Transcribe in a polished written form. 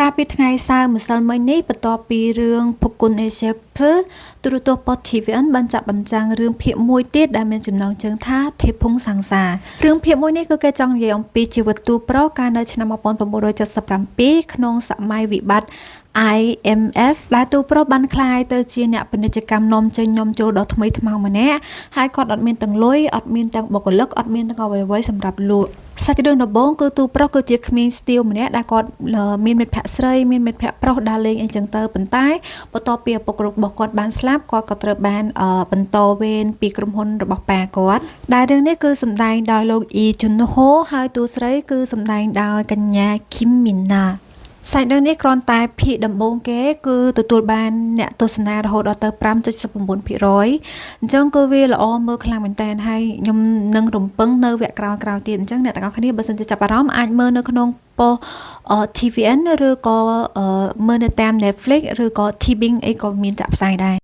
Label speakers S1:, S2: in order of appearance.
S1: ការពីថ្ងៃសៅរ៍ម្សិលមិញនេះបន្ទាប់ពីរឿងភពគុណ Asia ទូរទស្សន៍ Pop TVN បានចាក់បញ្ចាំងរឿងភាគមួយទៀតដែលមានចំណងជើងថាទេពភុងសង្សាររឿងភាគមួយនេះគឺគេចង់និយាយអំពីជីវិតទូប្រុសកាលនៅឆ្នាំ1977ក្នុងសម័យវិបត្តិ IMF ដែលទូប្រុសបានក្លាយទៅជាអ្នកពាណិជ្ជកម្មនាំចេញនាំចូលដ៏ថ្មីថ្មោងម្នាក់ហើយគាត់អត់មានទាំងលុយអត់មានទាំងបុគ្គលិកអត់មានទាំងអ្វីៗសម្រាប់លក់សាច់រឿងដំបូងគឺទូប្រុសគឺជាក្មេងស្ទាវម្នាក់ដែលគាត់មានមិត្តភក្តិស្រីមានមិត្តភក្តិប្រុសដើរលេងអីចឹងទៅប៉ុន្តែបន្ទាប់ពីឪពុករបស់គាត់បានស្លាប់គាត់ក៏ត្រូវបានបន្តវេនពីក្រុមហ៊ុនរបស់ប៉ាគាត់ដែលរឿងនេះគឺសម្ដែងដោយលោកអ៊ីជុនហូហើយតួស្រីគឺសម្ដែងដោយកញ្ញាឃីមមីណាសាច់រឿងនេះគ្រាន់តែភាគដំបូងគេគឺទទួលបានអ្នកទស្សនារហូតដល់ទៅ 5.9% អញ្ចឹងគឺវាល្អមើលខ្លាំងមែនតើហើយខ្ញុំនឹងរំពឹងនៅវគ្គក្រោយៗទៀតអញ្ចឹងអ្នកទាំងអស់គ្នាបើសិនជាចាប់អារម្មណ៍អាចមើលនៅក្នុងប៉ុស TVN ឬក៏មើលនៅតាម Netflix ឬក៏ TVing អីក៏មានចាក់ផ្សាយដែរ